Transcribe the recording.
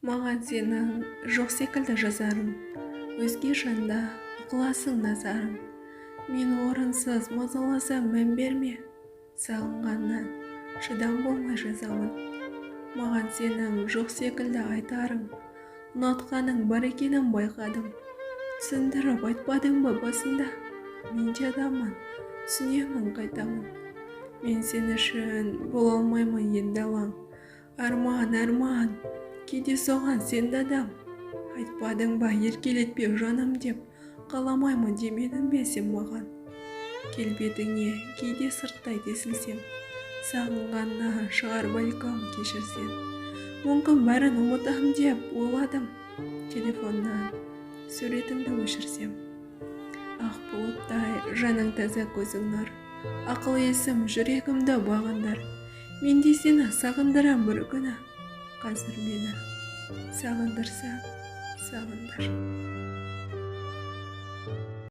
Маған сенің жоқ секілді жазарың, өзге жанда қыласың назарың. Мен орынсыз мазаласам мән берме, сағынғаннан шыдам болмай жазамын. Маған сенің жоқ секілді айтарың, ұнатқаның бар екенін байқадым. Түсіндіріп айтпадың ба басында, мен де адаммын, түсінемін қайтамын. Мен сен үшін бола алмаймын енді алаң, арман, кейде соған сен де адам. Айтпадың ба еркелетпе жаным деп, қаламаймын демедің бе сен маған. Келбетіңе кейде сырттай тесілсем, сағынғаннан шығар бәлкім кешірсең. Мүмкін бәрін ұмытам деп ойладым, телефоннан суретіңді өшірсем. Ақ бұлттай жаның таза көзің нұр, ақыл есім жүрегімді бағындар. Мен де сені сағындырам бір күні, қазір мені сағындырсаң сағындар.